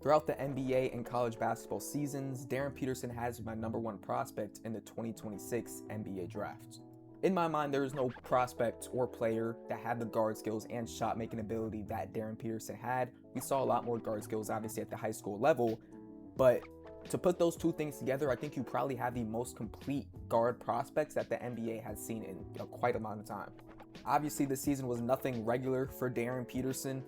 Throughout the NBA and college basketball seasons, Darryn Peterson has been my number one prospect in the 2026 NBA draft. In my mind, there is no prospect or player that had the guard skills and shot making ability that Darryn Peterson had. We saw a lot more guard skills obviously at the high school level, but to put those two things together, I think you probably have the most complete guard prospects that the NBA has seen in quite a amount of time. Obviously, the season was nothing regular for Darryn Peterson.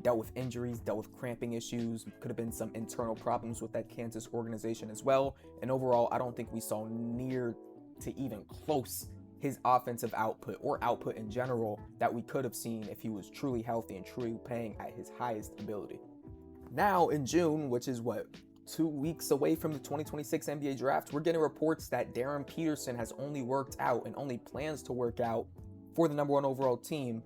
Dealt with injuries, dealt with cramping issues, could have been some internal problems with that Kansas organization as well. And overall, I don't think we saw near to even close his offensive output or output in general that we could have seen if he was truly healthy and truly playing at his highest ability. Now in June, which is 2 weeks away from the 2026 NBA draft, we're getting reports that Darryn Peterson has only worked out and only plans to work out for the number one overall team,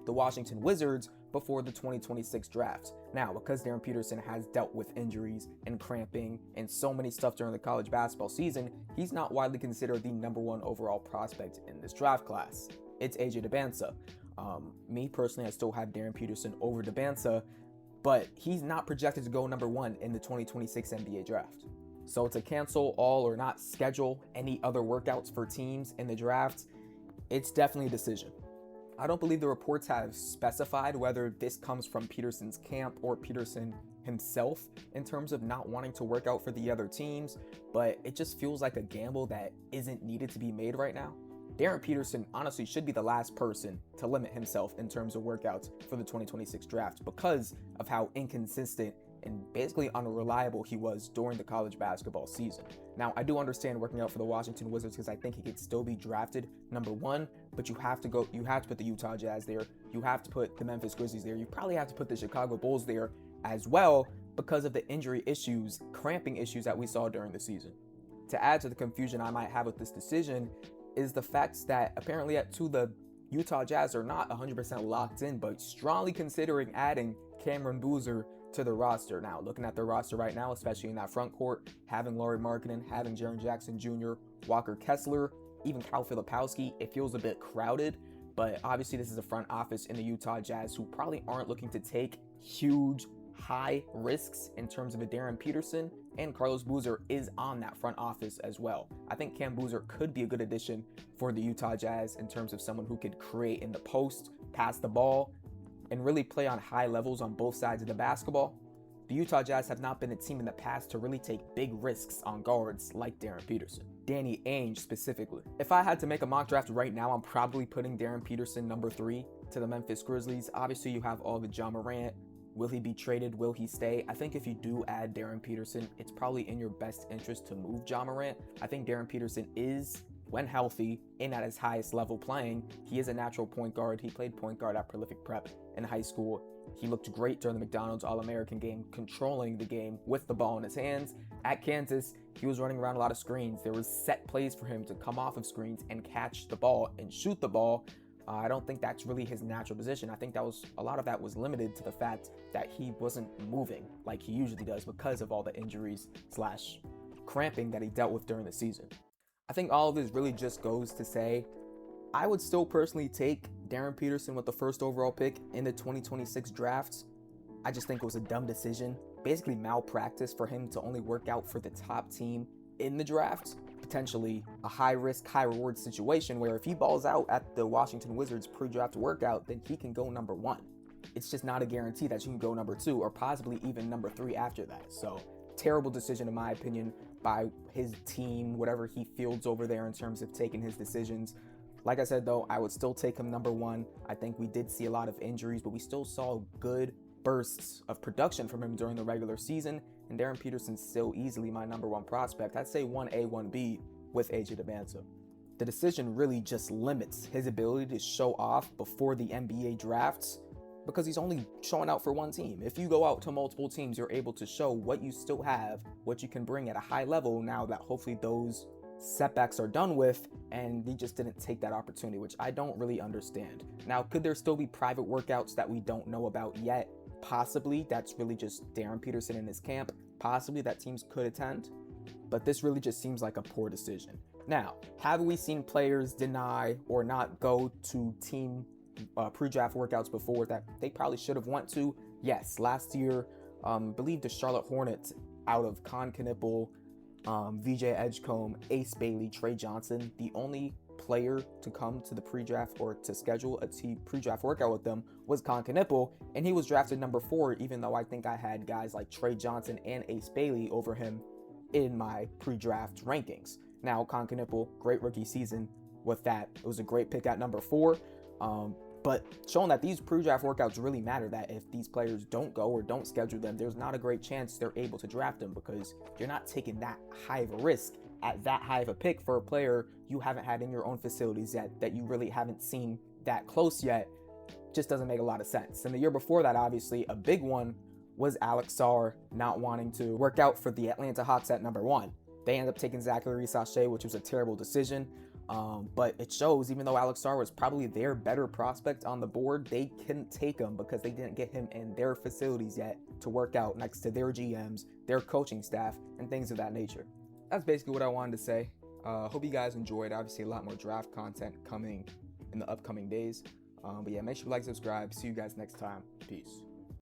the Washington Wizards, before the 2026 draft. Now, because Darryn Peterson has dealt with injuries and cramping and so many stuff during the college basketball season, he's not widely considered the number one overall prospect in this draft class. It's AJ Dybantsa. Me personally, I still have Darryn Peterson over Dybantsa, but he's not projected to go number one in the 2026 NBA draft. So to cancel all or not schedule any other workouts for teams in the draft, it's definitely a decision. I don't believe the reports have specified whether this comes from Peterson's camp or Peterson himself in terms of not wanting to work out for the other teams, but it just feels like a gamble that isn't needed to be made right now. Darryn Peterson honestly should be the last person to limit himself in terms of workouts for the 2026 draft because of how inconsistent and basically unreliable he was during the college basketball season. Now, I do understand working out for the Washington Wizards because I think he could still be drafted number one, but you have to put the Utah Jazz there. You have to put the Memphis Grizzlies there. You probably have to put the Chicago Bulls there as well because of the injury issues, cramping issues that we saw during the season. To add to the confusion I might have with this decision is the fact that apparently the Utah Jazz are not 100% locked in, but strongly considering adding Cameron Boozer to the roster. Now, looking at their roster right now, especially in that front court, having Lauri Markkanen, having Jaren Jackson Jr., Walker Kessler, even Kyle Filipowski, it feels a bit crowded, but obviously this is a front office in the Utah Jazz who probably aren't looking to take huge, high risks in terms of a Darryn Peterson, and Carlos Boozer is on that front office as well. I think Cam Boozer could be a good addition for the Utah Jazz in terms of someone who could create in the post, pass the ball, and really play on high levels on both sides of the basketball. The Utah Jazz have not been a team in the past to really take big risks on guards like Darryn Peterson. Danny Ainge specifically. If I had to make a mock draft right now, I'm probably putting Darryn Peterson number 3 to the Memphis Grizzlies. Obviously, you have all the Ja Morant. Will he be traded? Will he stay? I think if you do add Darryn Peterson, it's probably in your best interest to move Ja Morant. I think Darryn Peterson is, when healthy and at his highest level playing, he is a natural point guard. He played point guard at Prolific Prep in high school. He looked great during the McDonald's All-American game, controlling the game with the ball in his hands. At Kansas, he was running around a lot of screens. There was set plays for him to come off of screens and catch the ball and shoot the ball. I don't think that's really his natural position. I think a lot of that was limited to the fact that he wasn't moving like he usually does because of all the injuries / cramping that he dealt with during the season. I think all of this really just goes to say, I would still personally take Darryn Peterson with the first overall pick in the 2026 drafts. I just think it was a dumb decision, basically malpractice for him to only work out for the top team in the draft. Potentially a high risk, high reward situation where if he balls out at the Washington Wizards pre-draft workout, then he can go number 1. It's just not a guarantee that you can go number 2 or possibly even number 3 after that. So terrible decision in my opinion by his team, whatever he fields over there in terms of taking his decisions. Like I said though, I would still take him number 1. I think we did see a lot of injuries, but we still saw good bursts of production from him during the regular season, and Darryn Peterson's still easily my number 1 prospect. I'd say 1A, 1B with AJ Dybantsa. The decision really just limits his ability to show off before the NBA drafts because he's only showing out for one team. If you go out to multiple teams, you're able to show what you still have, what you can bring at a high level now that hopefully those setbacks are done with, and he just didn't take that opportunity, which I don't really understand. Now, could there still be private workouts that we don't know about yet? Possibly. That's really just Darryn Peterson in his camp. Possibly that teams could attend, but this really just seems like a poor decision. Now, have we seen players deny or not go to team pre-draft workouts before that they probably should have went to? Yes, last year Believe the Charlotte Hornets out of Con Knipple, VJ Edgecombe, Ace Bailey, Trey Johnson, the only player to come to the pre-draft or to schedule a pre-draft workout with them was Con Knipple, and he was drafted number 4, even though I think I had guys like Trey Johnson and Ace Bailey over him in my pre-draft rankings. Now, Con Knipple, great rookie season with that. It was a great pick at number 4. But showing that these pre-draft workouts really matter, that if these players don't go or don't schedule them, there's not a great chance they're able to draft them, because you're not taking that high of a risk at that high of a pick for a player you haven't had in your own facilities yet, that you really haven't seen that close yet. Just doesn't make a lot of sense. And the year before that, obviously, a big one was Alex Sarr not wanting to work out for the Atlanta Hawks at number 1. They ended up taking Zachary Sachet, which was a terrible decision. But it shows, even though Alex Sarr was probably their better prospect on the board, they couldn't take him because they didn't get him in their facilities yet to work out next to their GMs, their coaching staff, and things of that nature. That's basically what I wanted to say. Hope you guys enjoyed. Obviously, a lot more draft content coming in the upcoming days. But yeah, make sure you like, subscribe. See you guys next time. Peace.